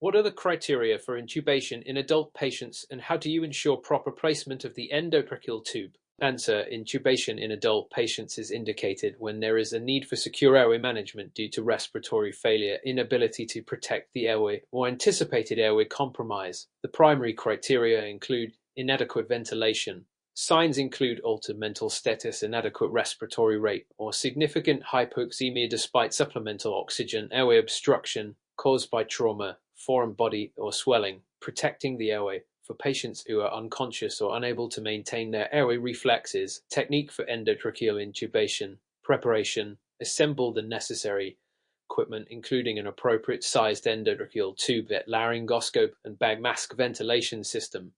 What are the criteria for intubation in adult patients, and how do you ensure proper placement of the endotracheal tube? Answer: intubation in adult patients is indicated when there is a need for secure airway management due to respiratory failure, inability to protect the airway, or anticipated airway compromise. The primary criteria include inadequate ventilation. Signs include altered mental status, inadequate respiratory rate, or significant hypoxemia despite supplemental oxygen, airway obstruction caused by trauma, foreign body, or swelling. Protecting the airway. For patients who are unconscious or unable to maintain their airway reflexes, technique for endotracheal intubation. Preparation. Assemble the necessary equipment, including an appropriate sized endotracheal tube, laryngoscope, and bag mask ventilation system.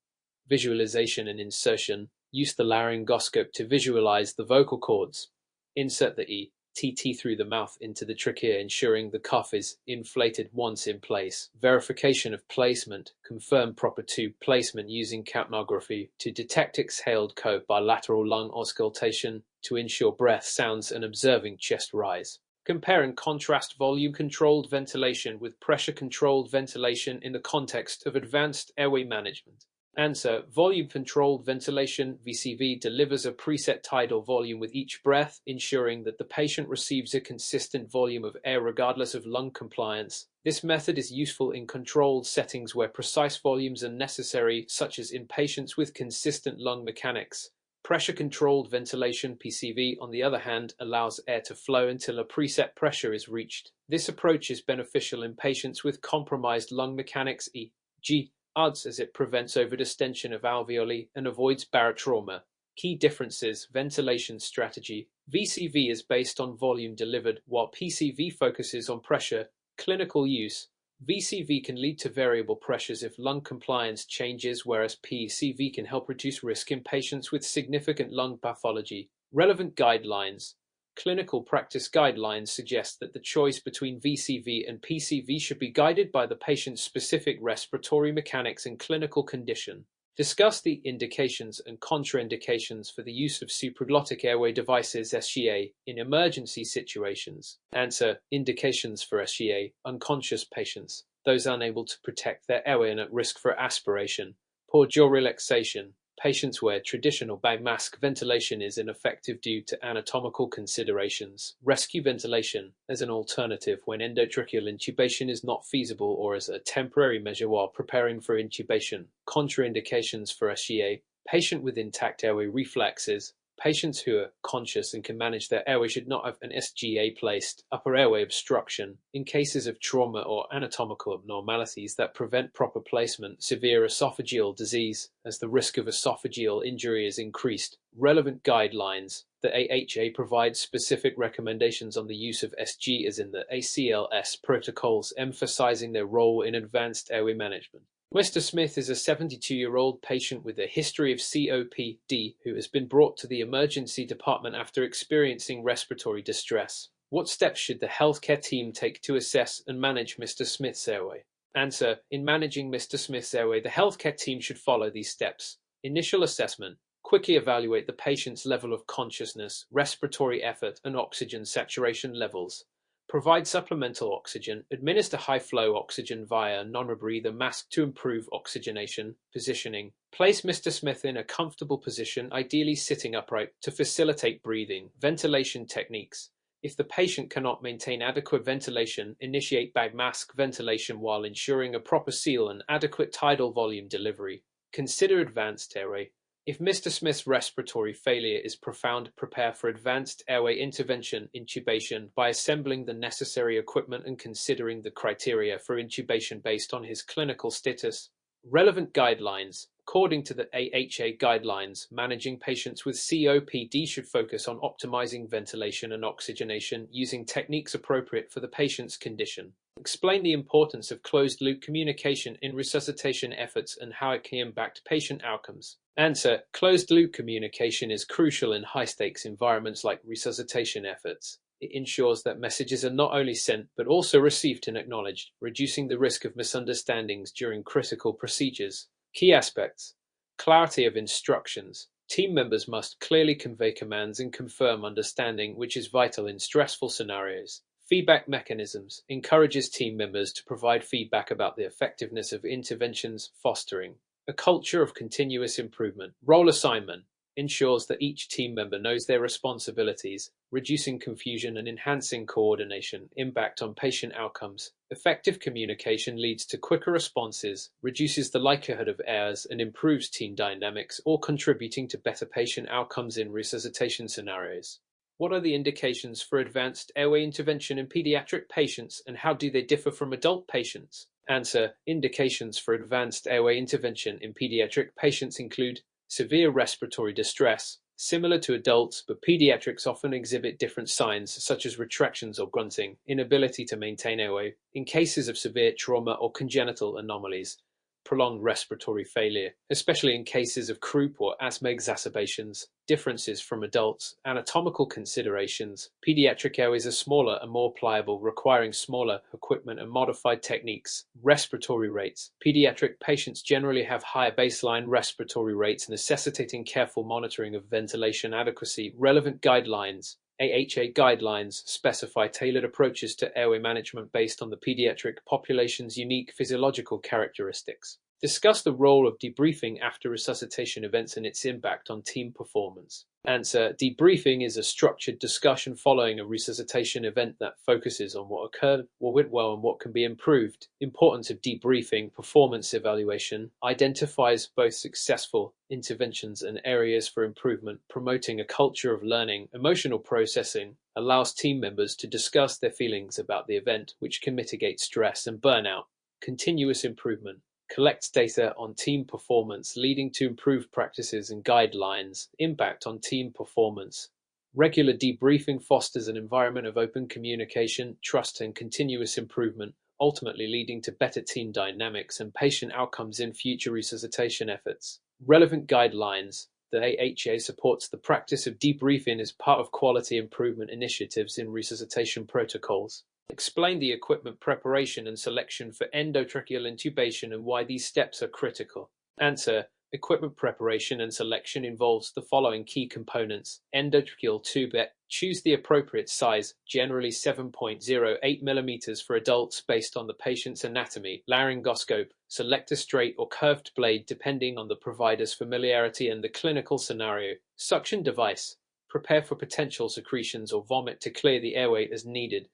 Visualization and insertion. Use the laryngoscope to visualize the vocal cords. Insert the ETT through the mouth into the trachea, ensuring the cuff is inflated once in place. Verification of placement. Confirm proper tube placement using capnography to detect exhaled bilateral lung auscultation to ensure breath sounds and observing chest rise. Compare and contrast volume-controlled ventilation with pressure-controlled ventilation in the context of advanced airway management. Answer: volume-controlled ventilation (VCV) delivers a preset tidal volume with each breath, ensuring that the patient receives a consistent volume of air regardless of lung compliance. This method is useful in controlled settings where precise volumes are necessary, such as in patients with consistent lung mechanics. Pressure-controlled ventilation (PCV), on the other hand, allows air to flow until a preset pressure is reached. This approach is beneficial in patients with compromised lung mechanics, e.g., as it prevents overdistension of alveoli and avoids barotrauma. Key differences: ventilation strategy. VCV is based on volume delivered, while PCV focuses on pressure. Clinical use. VCV can lead to variable pressures if lung compliance changes, whereas PCV can help reduce risk in patients with significant lung pathology. Relevant guidelines. Clinical practice guidelines suggest that the choice between VCV and PCV should be guided by the patient's specific respiratory mechanics and clinical condition. Discuss the indications and contraindications for the use of supraglottic airway devices (SGA) in emergency situations. Answer: indications for SGA: unconscious patients, those unable to protect their airway and at risk for aspiration, poor jaw relaxation, patients where traditional bag mask ventilation is ineffective due to anatomical considerations. Rescue ventilation as an alternative when endotracheal intubation is not feasible or as a temporary measure while preparing for intubation. Contraindications for SGA: patient with intact airway reflexes. Patients who are conscious and can manage their airway should not have an SGA placed. Upper airway obstruction. In cases of trauma or anatomical abnormalities that prevent proper placement, severe esophageal disease, as the risk of esophageal injury is increased. Relevant guidelines. The AHA provides specific recommendations on the use of SG as in the ACLS protocols, emphasizing their role in advanced airway management. Mr. Smith is a 72-year-old patient with a history of COPD who has been brought to the emergency department after experiencing respiratory distress. What steps should the healthcare team take to assess and manage Mr. Smith's airway? Answer: in managing Mr. Smith's airway, the healthcare team should follow these steps. Initial assessment. Quickly evaluate the patient's level of consciousness, respiratory effort, and oxygen saturation levels. Provide supplemental oxygen. Administer high-flow oxygen via non-rebreather mask to improve oxygenation. Positioning. Place Mr. Smith in a comfortable position, ideally sitting upright, to facilitate breathing. Ventilation techniques. If the patient cannot maintain adequate ventilation, initiate bag mask ventilation while ensuring a proper seal and adequate tidal volume delivery. Consider advanced airway. If Mr. Smith's respiratory failure is profound, prepare for advanced airway intervention intubation by assembling the necessary equipment and considering the criteria for intubation based on his clinical status. Relevant guidelines. According to the AHA guidelines, managing patients with COPD should focus on optimizing ventilation and oxygenation using techniques appropriate for the patient's condition. Explain the importance of closed-loop communication in resuscitation efforts and how it can impact patient outcomes. Answer: closed-loop communication is crucial in high-stakes environments like resuscitation efforts. It ensures that messages are not only sent but also received and acknowledged, reducing the risk of misunderstandings during critical procedures. Key aspects: clarity of instructions. Team members must clearly convey commands and confirm understanding, which is vital in stressful scenarios. Feedback mechanisms encourages team members to provide feedback about the effectiveness of interventions, fostering a culture of continuous improvement. Role assignment ensures that each team member knows their responsibilities, reducing confusion and enhancing coordination. Impact on patient outcomes. Effective communication leads to quicker responses, reduces the likelihood of errors, and improves team dynamics, all contributing to better patient outcomes in resuscitation scenarios. What are the indications for advanced airway intervention in pediatric patients, and how do they differ from adult patients? Answer: indications for advanced airway intervention in pediatric patients include severe respiratory distress, similar to adults, but pediatrics often exhibit different signs such as retractions or grunting, inability to maintain airway, in cases of severe trauma or congenital anomalies, prolonged respiratory failure, especially in cases of croup or asthma exacerbations. Differences from adults. Anatomical considerations. Pediatric airways are smaller and more pliable, requiring smaller equipment and modified techniques. Respiratory rates. Pediatric patients generally have higher baseline respiratory rates, necessitating careful monitoring of ventilation adequacy. Relevant guidelines. AHA guidelines specify tailored approaches to airway management based on the pediatric population's unique physiological characteristics. Discuss the role of debriefing after resuscitation events and its impact on team performance. Answer: debriefing is a structured discussion following a resuscitation event that focuses on what occurred, what went well, and what can be improved. Importance of debriefing. Performance evaluation identifies both successful interventions and areas for improvement, promoting a culture of learning. Emotional processing allows team members to discuss their feelings about the event, which can mitigate stress and burnout. Continuous improvement collects data on team performance, leading to improved practices and guidelines. Impact on team performance. Regular debriefing fosters an environment of open communication, trust, and continuous improvement, ultimately leading to better team dynamics and patient outcomes in future resuscitation efforts. Relevant guidelines. The AHA supports the practice of debriefing as part of quality improvement initiatives in resuscitation protocols. Explain the equipment preparation and selection for endotracheal intubation and why these steps are critical. Answer: equipment preparation and selection involves the following key components. Endotracheal tube. Choose the appropriate size, generally 7.08 millimeters for adults based on the patient's anatomy. Laryngoscope. Select a straight or curved blade depending on the provider's familiarity and the clinical scenario. Suction device. Prepare for potential secretions or vomit to clear the airway as needed.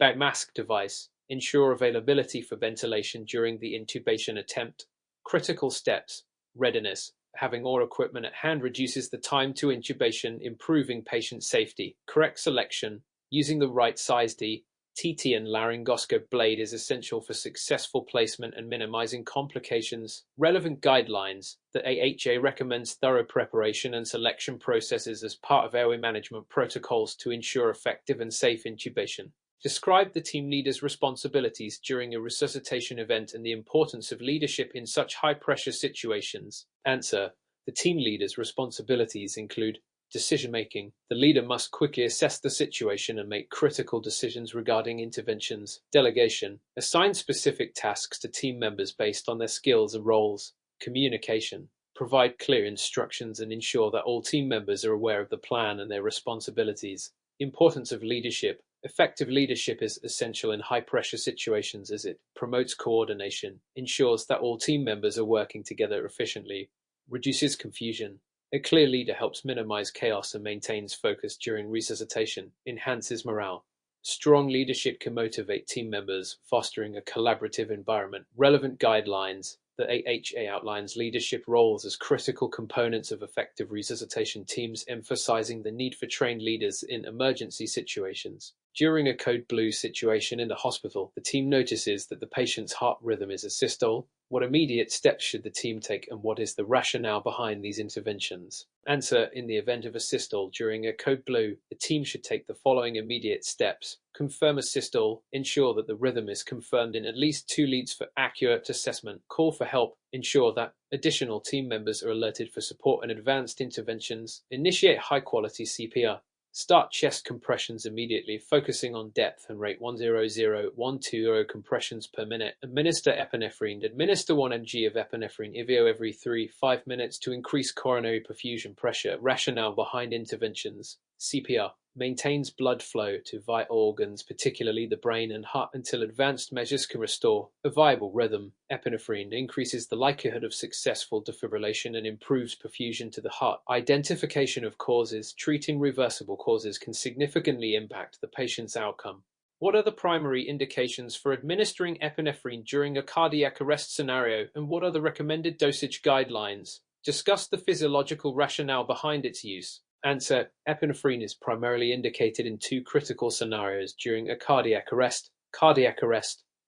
Backmask device. Ensure availability for ventilation during the intubation attempt. Critical steps. Readiness. Having all equipment at hand reduces the time to intubation, improving patient safety. Correct selection. Using the right size TT and laryngoscope blade is essential for successful placement and minimizing complications. Relevant guidelines. The AHA recommends thorough preparation and selection processes as part of airway management protocols to ensure effective and safe intubation. Describe the team leader's responsibilities during a resuscitation event and the importance of leadership in such high-pressure situations. Answer: the team leader's responsibilities include decision-making. The leader must quickly assess the situation and make critical decisions regarding interventions. Delegation. Assign specific tasks to team members based on their skills and roles. Communication. Provide clear instructions and ensure that all team members are aware of the plan and their responsibilities. Importance of leadership. Effective leadership is essential in high-pressure situations as it promotes coordination, ensures that all team members are working together efficiently, reduces confusion. A clear leader helps minimize chaos and maintains focus during resuscitation, enhances morale. Strong leadership can motivate team members, fostering a collaborative environment. Relevant guidelines. The AHA outlines leadership roles as critical components of effective resuscitation teams, emphasizing the need for trained leaders in emergency situations. During a code blue situation in the hospital, the team notices that the patient's heart rhythm is asystole. What immediate steps should the team take, and what is the rationale behind these interventions? Answer: in the event of a systole during a code blue, the team should take the following immediate steps. Confirm a systole. Ensure that the rhythm is confirmed in at least 2 leads for accurate assessment. Call for help. Ensure that additional team members are alerted for support and advanced interventions. Initiate high-quality CPR. Start chest compressions immediately, focusing on depth and rate 100-120 compressions per minute. Administer epinephrine. Administer 1 mg of epinephrine IVO every 3-5 minutes to increase coronary perfusion pressure. Rationale behind interventions. CPR. maintains blood flow to vital organs, particularly the brain and heart, until advanced measures can restore a viable rhythm. Epinephrine increases the likelihood of successful defibrillation and improves perfusion to the heart. Identification of causes. Treating reversible causes can significantly impact the patient's outcome. What are the primary indications for administering epinephrine during a cardiac arrest scenario, and what are the recommended dosage guidelines? Discuss the physiological rationale behind its use. Answer: epinephrine is primarily indicated in two critical scenarios during a cardiac arrest: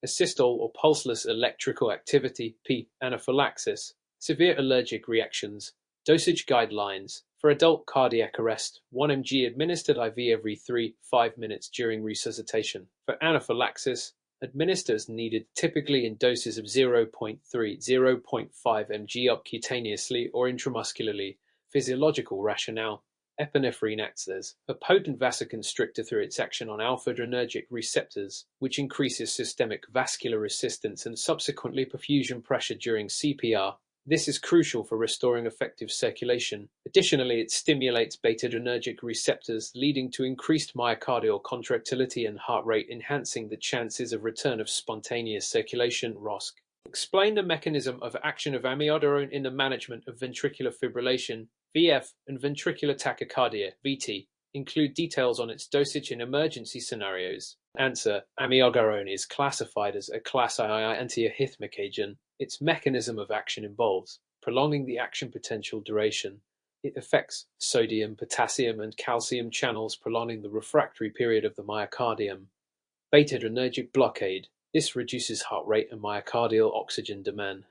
asystole or pulseless electrical activity, P, anaphylaxis, severe allergic reactions. Dosage guidelines. For adult cardiac arrest, 1 mg administered IV every 3-5 minutes during resuscitation. For anaphylaxis, administer as needed, typically in doses of 0.3-0.5 mg cutaneously or intramuscularly. Physiological rationale. Epinephrine acts as a potent vasoconstrictor through its action on alpha-adrenergic receptors, which increases systemic vascular resistance and subsequently perfusion pressure during CPR. This is crucial for restoring effective circulation. Additionally, it stimulates beta-adrenergic receptors, leading to increased myocardial contractility and heart rate, enhancing the chances of return of spontaneous circulation. ROSC. Explain the mechanism of action of amiodarone in the management of ventricular fibrillation, VF, and ventricular tachycardia, VT. Include details on its dosage in emergency scenarios. Answer: amiodarone is classified as a class II antiarrhythmic agent. Its mechanism of action involves prolonging the action potential duration. It affects sodium, potassium, and calcium channels, prolonging the refractory period of the myocardium. Beta-adrenergic blockade. This reduces heart rate and myocardial oxygen demand.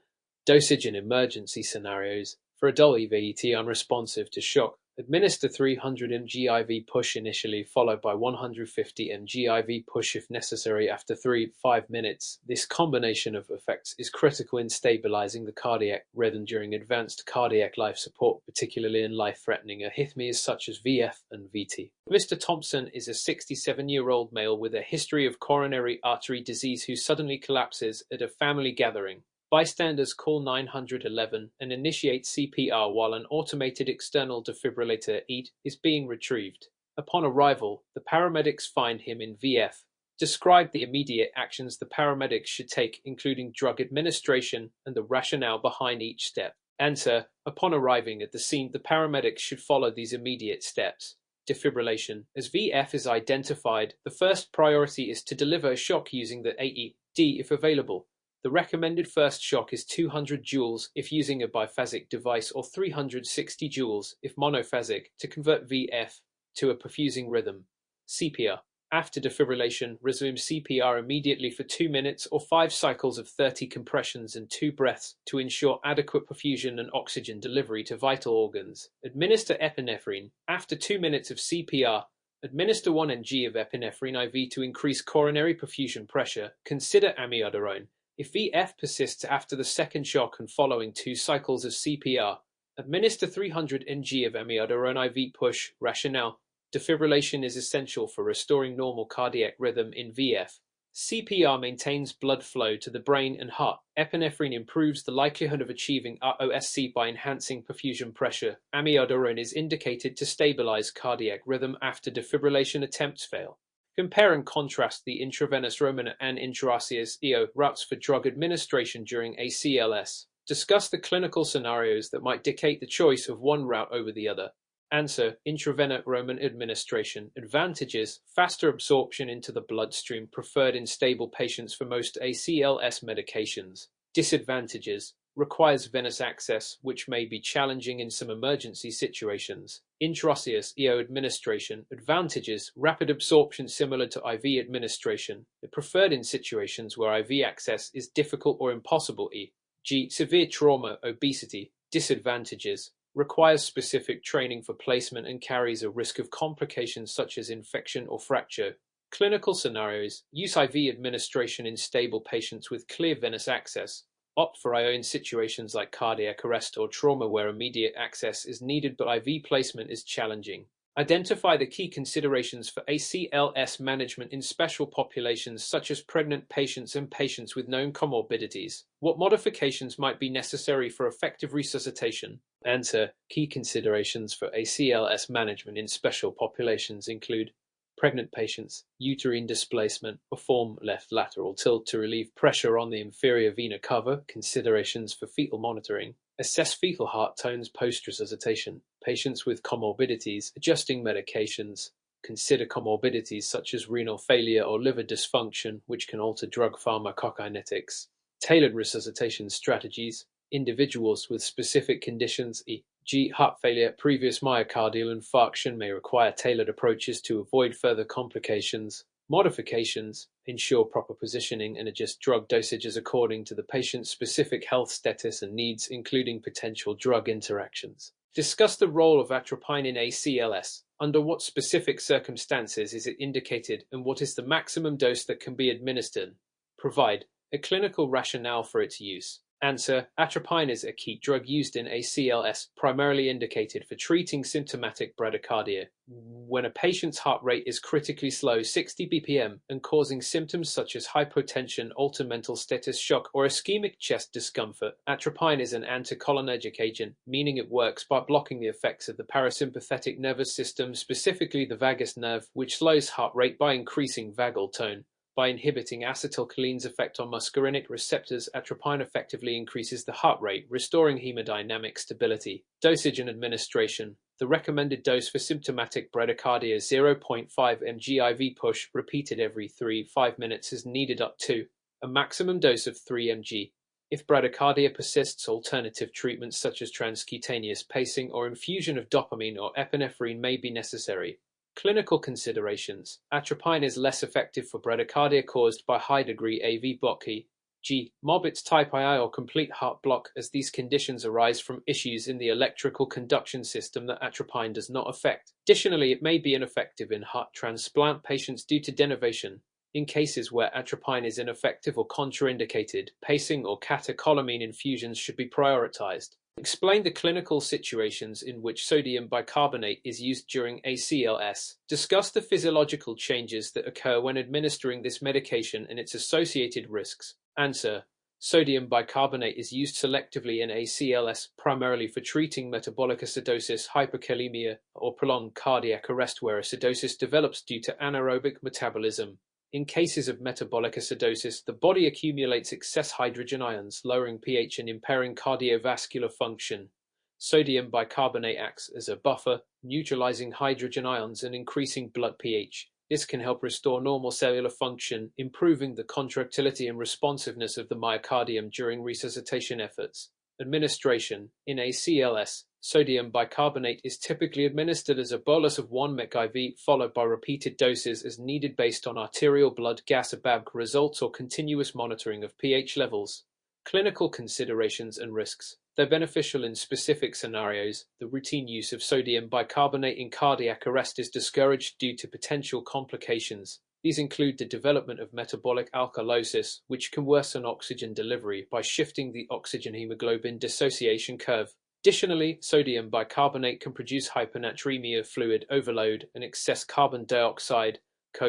Dosage in emergency scenarios. For adult EVT unresponsive to shock, administer 300 mg IV push initially, followed by 150 mg IV push if necessary after 3-5 minutes. This combination of effects is critical in stabilizing the cardiac rhythm during advanced cardiac life support, particularly in life-threatening arrhythmias such as VF and VT. Mr. Thompson is a 67-year-old male with a history of coronary artery disease who suddenly collapses at a family gathering. Bystanders call 911 and initiate CPR while an automated external defibrillator ED is being retrieved. Upon arrival, the paramedics find him in VF. Describe the immediate actions the paramedics should take, including drug administration and the rationale behind each step. Answer: upon arriving at the scene, the paramedics should follow these immediate steps. Defibrillation. As VF is identified, the first priority is to deliver a shock using the AED if available. The recommended first shock is 200 joules if using a biphasic device or 360 joules if monophasic to convert VF to a perfusing rhythm. CPR. After defibrillation, resume CPR immediately for 2 minutes or 5 cycles of 30 compressions and 2 breaths to ensure adequate perfusion and oxygen delivery to vital organs. Administer epinephrine. After 2 minutes of CPR, administer 1 mg of epinephrine IV to increase coronary perfusion pressure. Consider amiodarone. If VF persists after the second shock and following 2 cycles of CPR, administer 300 mg of amiodarone IV push. Rationale: defibrillation is essential for restoring normal cardiac rhythm in VF. CPR maintains blood flow to the brain and heart. Epinephrine improves the likelihood of achieving ROSC by enhancing perfusion pressure. Amiodarone is indicated to stabilize cardiac rhythm after defibrillation attempts fail. Compare and contrast the intravenous Roman and intraosseous EO routes for drug administration during ACLS. Discuss the clinical scenarios that might dictate the choice of one route over the other. Answer: intravenous Roman administration. Advantages: faster absorption into the bloodstream, preferred in stable patients for most ACLS medications. Disadvantages: requires venous access, which may be challenging in some emergency situations. Intraosseous EO administration. Advantages: rapid absorption similar to IV administration, preferred in situations where IV access is difficult or impossible, e.g. severe trauma, obesity. Disadvantages: requires specific training for placement and carries a risk of complications such as infection or fracture. Clinical scenarios: use IV administration in stable patients with clear venous access. Opt for IO in situations like cardiac arrest or trauma where immediate access is needed but IV placement is challenging. Identify the key considerations for ACLS management in special populations such as pregnant patients and patients with known comorbidities. What modifications might be necessary for effective resuscitation? Answer: key considerations for ACLS management in special populations include pregnant patients, uterine displacement, perform left lateral tilt to relieve pressure on the inferior vena cava, considerations for fetal monitoring, assess fetal heart tones post-resuscitation, patients with comorbidities, adjusting medications, consider comorbidities such as renal failure or liver dysfunction, which can alter drug pharmacokinetics, tailored resuscitation strategies, individuals with specific conditions, e.g. heart failure, previous myocardial infarction may require tailored approaches to avoid further complications. Modifications: ensure proper positioning and adjust drug dosages according to the patient's specific health status and needs, including potential drug interactions. Discuss the role of atropine in ACLS. Under what specific circumstances is it indicated, and what is the maximum dose that can be administered? Provide a clinical rationale for its use. Answer: atropine is a key drug used in ACLS, primarily indicated for treating symptomatic bradycardia. When a patient's heart rate is critically slow, 60 bpm, and causing symptoms such as hypotension, altered mental status, shock, or ischemic chest discomfort, atropine is an anticholinergic agent, meaning it works by blocking the effects of the parasympathetic nervous system, specifically the vagus nerve, which slows heart rate by increasing vagal tone. By inhibiting acetylcholine's effect on muscarinic receptors, atropine effectively increases the heart rate, restoring hemodynamic stability. Dosage and administration. The recommended dose for symptomatic bradycardia is 0.5 mg IV push, repeated every 3-5 minutes as needed, up to a maximum dose of 3 mg. If bradycardia persists, alternative treatments such as transcutaneous pacing or infusion of dopamine or epinephrine may be necessary. Clinical considerations. Atropine is less effective for bradycardia caused by high-degree AV block, e.g. Mobitz type II or complete heart block, as these conditions arise from issues in the electrical conduction system that atropine does not affect. Additionally, it may be ineffective in heart transplant patients due to denervation. In cases where atropine is ineffective or contraindicated, pacing or catecholamine infusions should be prioritized. Explain the clinical situations in which sodium bicarbonate is used during ACLS. Discuss the physiological changes that occur when administering this medication and its associated risks. Answer: sodium bicarbonate is used selectively in ACLS, primarily for treating metabolic acidosis, hyperkalemia, or prolonged cardiac arrest where acidosis develops due to anaerobic metabolism. In cases of metabolic acidosis, the body accumulates excess hydrogen ions, lowering pH and impairing cardiovascular function. Sodium bicarbonate acts as a buffer, neutralizing hydrogen ions and increasing blood pH. This can help restore normal cellular function, improving the contractility and responsiveness of the myocardium during resuscitation efforts. Administration. In ACLS, sodium bicarbonate is typically administered as a bolus of 1 mg IV, followed by repeated doses as needed based on arterial blood gas ABAB results or continuous monitoring of pH levels. Clinical considerations and risks. Though beneficial in specific scenarios, the routine use of sodium bicarbonate in cardiac arrest is discouraged due to potential complications. These include the development of metabolic alkalosis, which can worsen oxygen delivery by shifting the oxygen-hemoglobin dissociation curve. Additionally, sodium bicarbonate can produce hyponatremia, fluid overload, and excess carbon dioxide,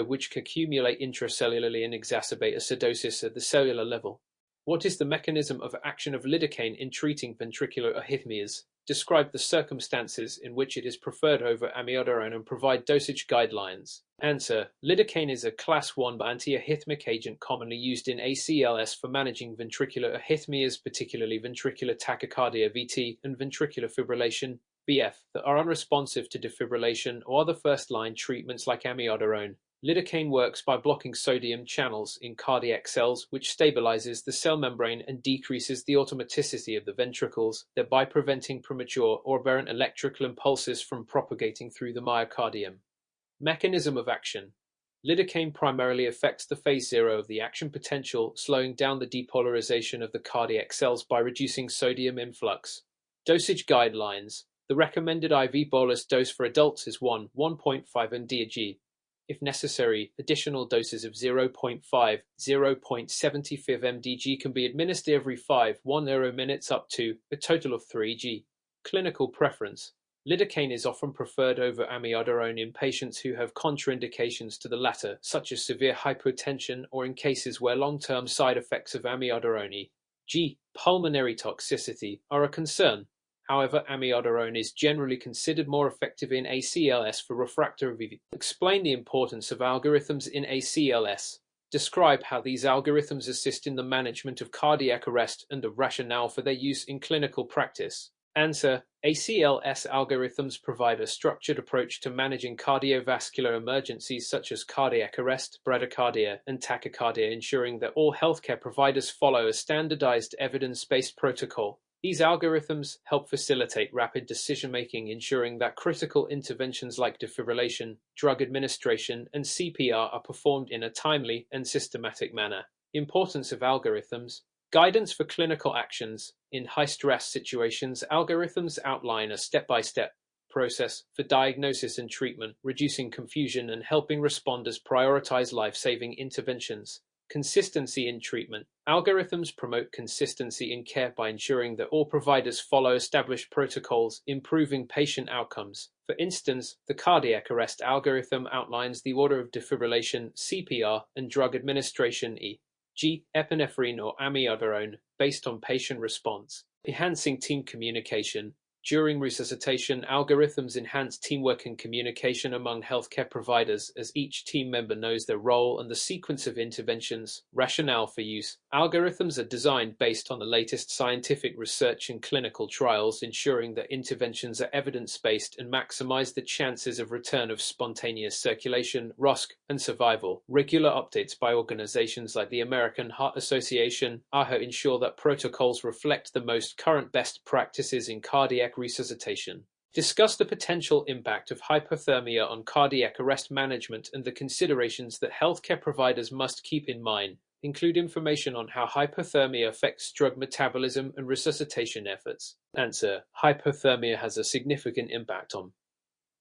which can accumulate intracellularly and exacerbate acidosis at the cellular level. What is the mechanism of action of lidocaine in treating ventricular arrhythmias? Describe the circumstances in which it is preferred over amiodarone and provide dosage guidelines. Answer: lidocaine is a class 1 antiarrhythmic agent commonly used in ACLS for managing ventricular arrhythmias, particularly ventricular tachycardia (VT) and ventricular fibrillation (VF) that are unresponsive to defibrillation or other first-line treatments like amiodarone. Lidocaine works by blocking sodium channels in cardiac cells, which stabilizes the cell membrane and decreases the automaticity of the ventricles, thereby preventing premature or aberrant electrical impulses from propagating through the myocardium. Mechanism of action. Lidocaine primarily affects the phase 0 of the action potential, slowing down the depolarization of the cardiac cells by reducing sodium influx. Dosage guidelines. The recommended IV bolus dose for adults is 1.5 mg. If necessary, additional doses of 0.5, 0.75 mg can be administered every 5 minutes up to a total of 3 g. Clinical preference. Lidocaine is often preferred over amiodarone in patients who have contraindications to the latter, such as severe hypotension or in cases where long-term side effects of amiodarone, pulmonary toxicity, are a concern. However, amiodarone is generally considered more effective in ACLS for refractory. Explain the importance of algorithms in ACLS. Describe how these algorithms assist in the management of cardiac arrest and the rationale for their use in clinical practice. Answer: ACLS algorithms provide a structured approach to managing cardiovascular emergencies such as cardiac arrest, bradycardia, and tachycardia, ensuring that all healthcare providers follow a standardized evidence-based protocol. These algorithms help facilitate rapid decision-making, ensuring that critical interventions like defibrillation, drug administration, and CPR are performed in a timely and systematic manner. Importance of algorithms. Guidance for clinical actions. In high-stress situations, algorithms outline a step-by-step process for diagnosis and treatment, reducing confusion and helping responders prioritize life-saving interventions. Consistency in treatment. Algorithms promote consistency in care by ensuring that all providers follow established protocols, improving patient outcomes. For instance, the cardiac arrest algorithm outlines the order of defibrillation, CPR, and drug administration, e.g., epinephrine or amiodarone, based on patient response. Enhancing team communication. During resuscitation, algorithms enhance teamwork and communication among healthcare providers as each team member knows their role and the sequence of interventions. Rationale for use. Algorithms are designed based on the latest scientific research and clinical trials, ensuring that interventions are evidence-based and maximize the chances of return of spontaneous circulation, ROSC, and survival. Regular updates by organizations like the American Heart Association, AHA, ensure that protocols reflect the most current best practices in cardiac resuscitation. Discuss the potential impact of hypothermia on cardiac arrest management and the considerations that healthcare providers must keep in mind. Include information on how hypothermia affects drug metabolism and resuscitation efforts. Answer: hypothermia has a significant impact on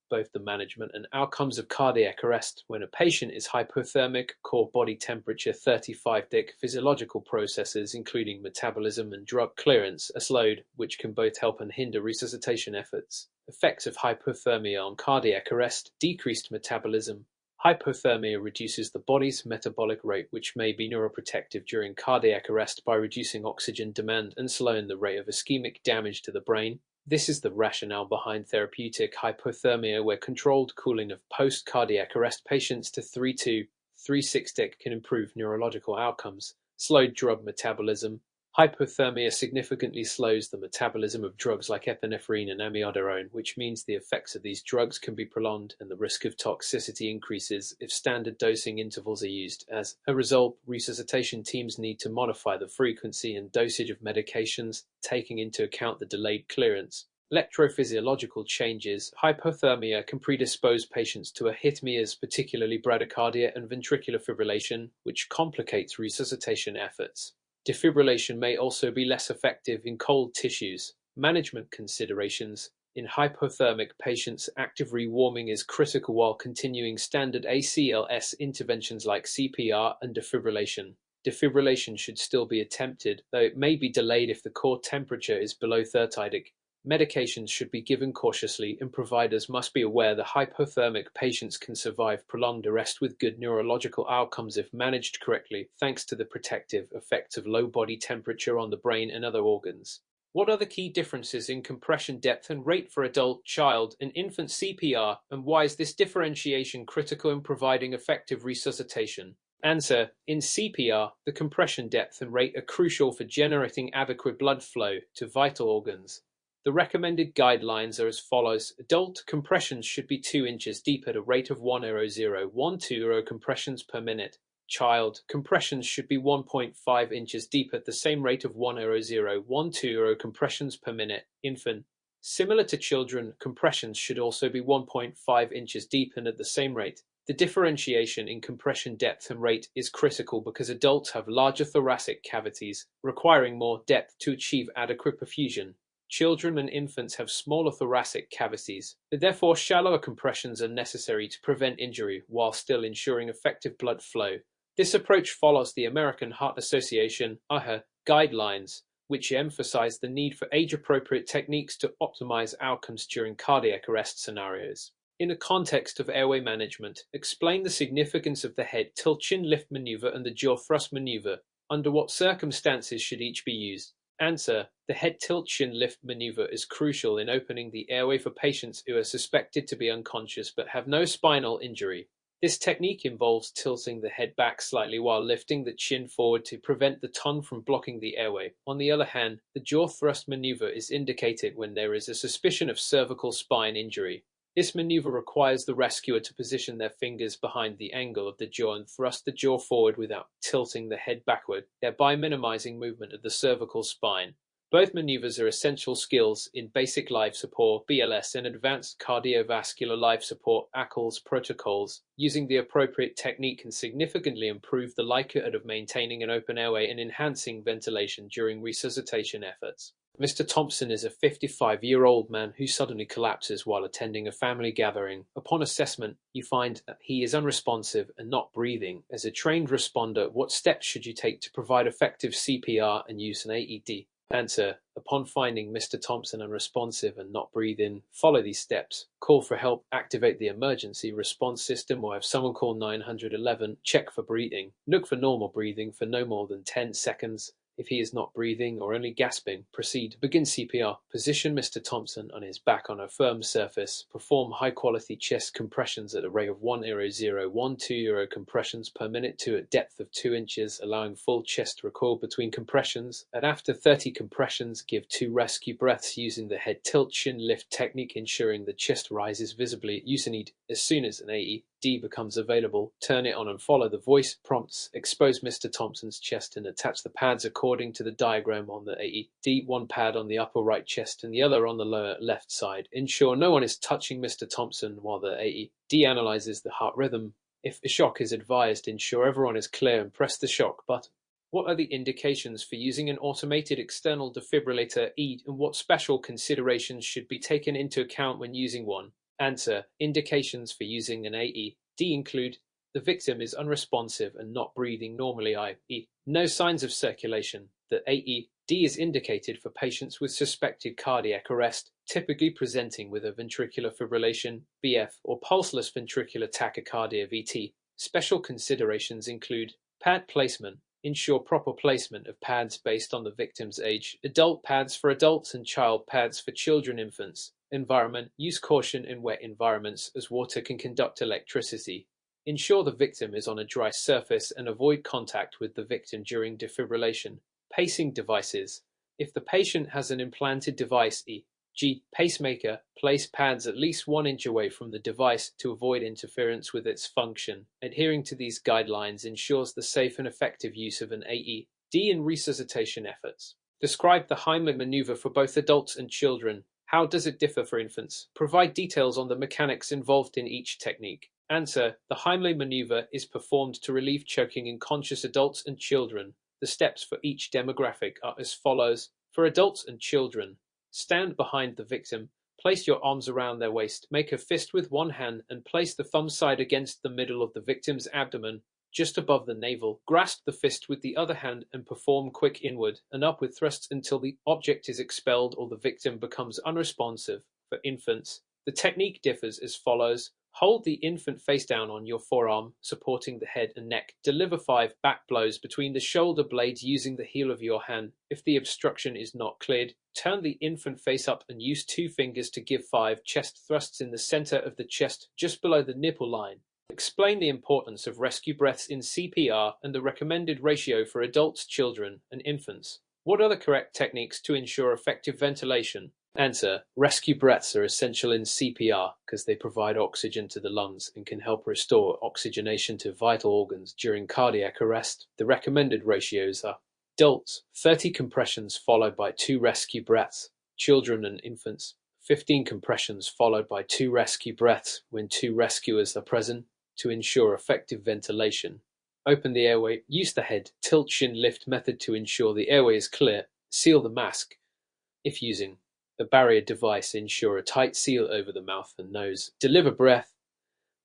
both the management and outcomes of cardiac arrest. When a patient is hypothermic, core body temperature 35 dic, physiological processes including metabolism and drug clearance are slowed, which can both help and hinder resuscitation efforts. Effects of hypothermia on cardiac arrest: decreased metabolism. Hypothermia reduces the body's metabolic rate, which may be neuroprotective during cardiac arrest by reducing oxygen demand and slowing the rate of ischemic damage to the brain. This is the rationale behind therapeutic hypothermia, where controlled cooling of post-cardiac arrest patients to 3.2-3.6 dic can improve neurological outcomes. Slowed drug metabolism. Hypothermia significantly slows the metabolism of drugs like epinephrine and amiodarone, which means the effects of these drugs can be prolonged and the risk of toxicity increases if standard dosing intervals are used. As a result, resuscitation teams need to modify the frequency and dosage of medications, taking into account the delayed clearance. Electrophysiological changes. Hypothermia can predispose patients to arrhythmias, particularly bradycardia and ventricular fibrillation, which complicates resuscitation efforts. Defibrillation may also be less effective in cold tissues. Management considerations. In hypothermic patients, active rewarming is critical while continuing standard ACLS interventions like CPR and defibrillation. Defibrillation should still be attempted, though it may be delayed if the core temperature is below 30 dic. Medications should be given cautiously, and providers must be aware that hypothermic patients can survive prolonged arrest with good neurological outcomes if managed correctly, thanks to the protective effects of low body temperature on the brain and other organs. What are the key differences in compression depth and rate for adult, child, and infant CPR, and why is this differentiation critical in providing effective resuscitation? Answer: in CPR, the compression depth and rate are crucial for generating adequate blood flow to vital organs. The recommended guidelines are as follows. Adult compressions should be 2 inches deep at a rate of 1.0.012 compressions per minute. Child compressions should be 1.5 inches deep at the same rate of 1.0.012 compressions per minute. Infant. Similar to children, compressions should also be 1.5 inches deep and at the same rate. The differentiation in compression depth and rate is critical because adults have larger thoracic cavities, requiring more depth to achieve adequate perfusion. Children and infants have smaller thoracic cavities, therefore shallower compressions are necessary to prevent injury while still ensuring effective blood flow. This approach follows the American Heart Association (AHA) guidelines, which emphasize the need for age-appropriate techniques to optimize outcomes during cardiac arrest scenarios. In the context of airway management, explain the significance of the head tilt-chin lift maneuver and the jaw thrust maneuver. Under what circumstances should each be used? Answer: the head tilt-chin lift maneuver is crucial in opening the airway for patients who are suspected to be unconscious but have no spinal injury. This technique involves tilting the head back slightly while lifting the chin forward to prevent the tongue from blocking the airway. On the other hand, the jaw thrust maneuver is indicated when there is a suspicion of cervical spine injury. This maneuver requires the rescuer to position their fingers behind the angle of the jaw and thrust the jaw forward without tilting the head backward, thereby minimizing movement of the cervical spine. Both maneuvers are essential skills in basic life support (BLS) and advanced cardiovascular life support (ACLS) protocols. Using the appropriate technique can significantly improve the likelihood of maintaining an open airway and enhancing ventilation during resuscitation efforts. Mr. Thompson is a 55-year-old man who suddenly collapses while attending a family gathering. Upon assessment, you find that he is unresponsive and not breathing. As a trained responder, what steps should you take to provide effective CPR and use an AED? Answer: upon finding Mr. Thompson unresponsive and not breathing, follow these steps. Call for help, activate the emergency response system, or have someone call 911. Check for breathing. Look for normal breathing for no more than 10 seconds. If he is not breathing or only gasping, proceed. Begin CPR. Position Mr. Thompson on his back on a firm surface. Perform high-quality chest compressions at a rate of 1 euro compressions per minute to a depth of 2 inches, allowing full chest recoil between compressions. And after 30 compressions, give 2 rescue breaths using the head tilt chin lift technique, ensuring the chest rises visibly. Use an AED as soon as an AED becomes available. Turn it on and follow the voice prompts. Expose Mr. Thompson's chest and attach the pads according to the diagram on the AED. One pad on the upper right chest and the other on the lower left side. Ensure no one is touching Mr. Thompson while the AED analyzes the heart rhythm. If a shock is advised, ensure everyone is clear and press the shock button. What are the indications for using an automated external defibrillator (ED) and what special considerations should be taken into account when using one? Answer: indications for using an AED include the victim is unresponsive and not breathing normally, i.e., no signs of circulation. The AED is indicated for patients with suspected cardiac arrest, typically presenting with a ventricular fibrillation (VF) or pulseless ventricular tachycardia (VT). Special considerations include pad placement. Ensure proper placement of pads based on the victim's age. Adult pads for adults and child pads for children, infants. Environment. Use caution in wet environments as water can conduct electricity. Ensure the victim is on a dry surface and avoid contact with the victim during defibrillation. Pacing devices. If the patient has an implanted device, e.g. pacemaker, place pads at least 1 inch away from the device to avoid interference with its function. Adhering to these guidelines ensures the safe and effective use of an AED in resuscitation efforts. Describe the Heimlich maneuver for both adults and children. How does it differ for infants? Provide details on the mechanics involved in each technique. Answer: the Heimlich maneuver is performed to relieve choking in conscious adults and children. The steps for each demographic are as follows. For adults and children, stand behind the victim, place your arms around their waist, make a fist with one hand and place the thumb side against the middle of the victim's abdomen, just above the navel. Grasp the fist with the other hand and perform quick inward and upward thrusts until the object is expelled or the victim becomes unresponsive. For infants, the technique differs as follows. Hold the infant face down on your forearm, supporting the head and neck. Deliver 5 back blows between the shoulder blades using the heel of your hand. If the obstruction is not cleared, turn the infant face up and use 2 fingers to give 5 chest thrusts in the center of the chest, just below the nipple line. Explain the importance of rescue breaths in CPR and the recommended ratio for adults, children, and infants. What are the correct techniques to ensure effective ventilation? Answer: rescue breaths are essential in CPR because they provide oxygen to the lungs and can help restore oxygenation to vital organs during cardiac arrest. The recommended ratios are adults, 30 compressions followed by 2 rescue breaths. Children and infants, 15 compressions followed by 2 rescue breaths when 2 rescuers are present to ensure effective ventilation. Open the airway. Use the head tilt chin lift method to ensure the airway is clear. Seal the mask. If using a barrier device, ensure a tight seal over the mouth and nose. Deliver breath.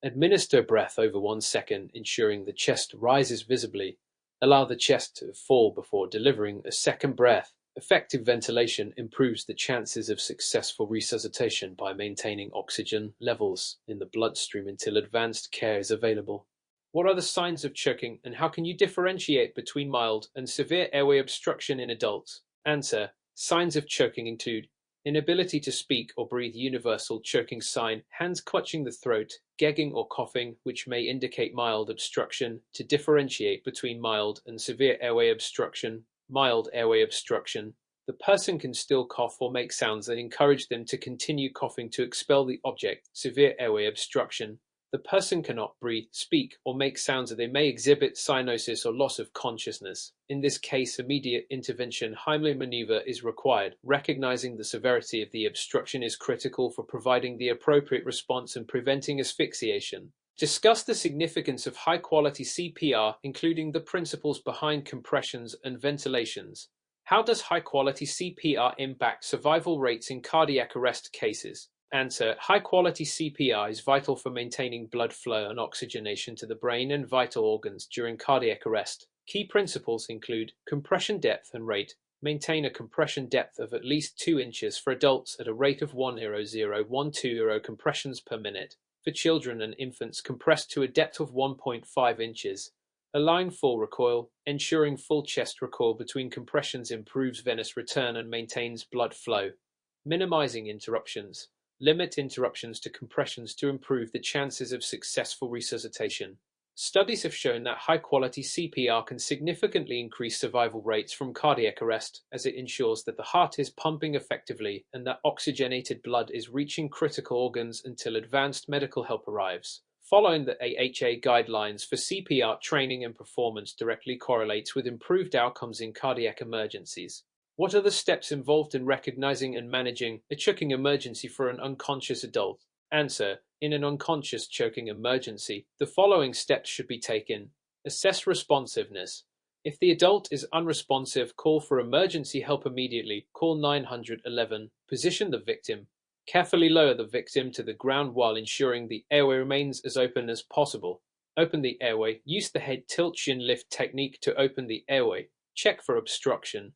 Administer breath over 1 second, ensuring the chest rises visibly. Allow the chest to fall before delivering a second breath. Effective ventilation improves the chances of successful resuscitation by maintaining oxygen levels in the bloodstream until advanced care is available. What are the signs of choking, and how can you differentiate between mild and severe airway obstruction in adults? Answer: signs of choking include inability to speak or breathe, universal choking sign, hands clutching the throat, gagging or coughing, which may indicate mild obstruction. To differentiate between mild and severe airway obstruction: mild airway obstruction, the person can still cough or make sounds that encourage them to continue coughing to expel the object. Severe airway obstruction: the person cannot breathe, speak, or make sounds, and they may exhibit cyanosis or loss of consciousness. In this case, immediate intervention, Heimlich maneuver, is required. Recognizing the severity of the obstruction is critical for providing the appropriate response and preventing asphyxiation. Discuss the significance of high-quality CPR, including the principles behind compressions and ventilations. How does high-quality CPR impact survival rates in cardiac arrest cases? Answer: high-quality CPR is vital for maintaining blood flow and oxygenation to the brain and vital organs during cardiac arrest. Key principles include compression depth and rate. Maintain a compression depth of at least 2 inches for adults at a rate of 1.012 compressions per minute. For children and infants, compress to a depth of 1.5 inches. Allowing full recoil, ensuring full chest recoil between compressions improves venous return and maintains blood flow. Minimizing interruptions. Limit interruptions to compressions to improve the chances of successful resuscitation. Studies have shown that high-quality CPR can significantly increase survival rates from cardiac arrest, as it ensures that the heart is pumping effectively and that oxygenated blood is reaching critical organs until advanced medical help arrives. Following the AHA guidelines for CPR training and performance directly correlates with improved outcomes in cardiac emergencies. What are the steps involved in recognizing and managing a choking emergency for an unconscious adult? Answer: in an unconscious choking emergency, the following steps should be taken. Assess responsiveness. If the adult is unresponsive, call for emergency help immediately. Call 911. Position the victim. Carefully lower the victim to the ground while ensuring the airway remains as open as possible. Open the airway. Use the head tilt chin lift technique to open the airway. Check for obstruction.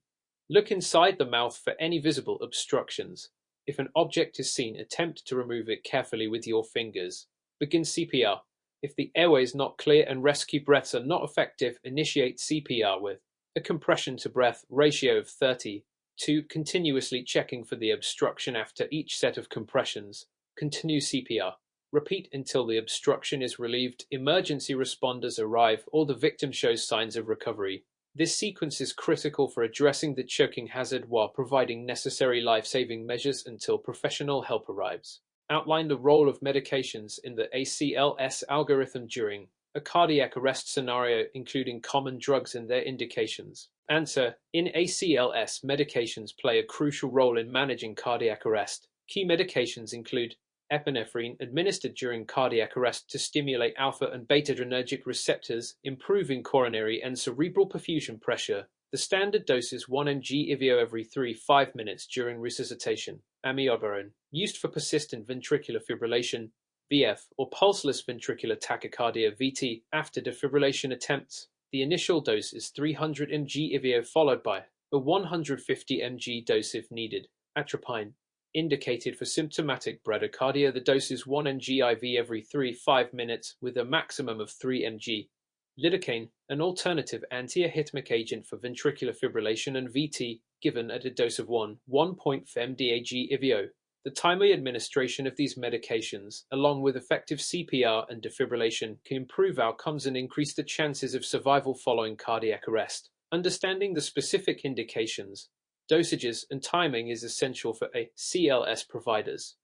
Look inside the mouth for any visible obstructions. If an object is seen, attempt to remove it carefully with your fingers. Begin CPR. If the airway is not clear and rescue breaths are not effective, initiate CPR with a compression to breath ratio of 30. 2. Continuously checking for the obstruction after each set of compressions. Continue CPR. Repeat until the obstruction is relieved, emergency responders arrive, or the victim shows signs of recovery. This sequence is critical for addressing the choking hazard while providing necessary life-saving measures until professional help arrives. Outline the role of medications in the ACLS algorithm during a cardiac arrest scenario, including common drugs and their indications. Answer: in ACLS, medications play a crucial role in managing cardiac arrest. Key medications include epinephrine, administered during cardiac arrest to stimulate alpha and beta-adrenergic receptors, improving coronary and cerebral perfusion pressure. The standard dose is 1 mg IVO every 3-5 minutes during resuscitation. Amiodarone, used for persistent ventricular fibrillation, VF, or pulseless ventricular tachycardia, VT, after defibrillation attempts. The initial dose is 300 mg IVO followed by a 150 mg dose if needed. Atropine, indicated for symptomatic bradycardia, the dose is 1 mg IV every 3-5 minutes with a maximum of 3 mg. Lidocaine, an alternative antiarrhythmic agent for ventricular fibrillation and VT, given at a dose of 1.5 mg IVO. The timely administration of these medications, along with effective CPR and defibrillation, can improve outcomes and increase the chances of survival following cardiac arrest. Understanding the specific indications, dosages, and timing is essential for ACLS providers.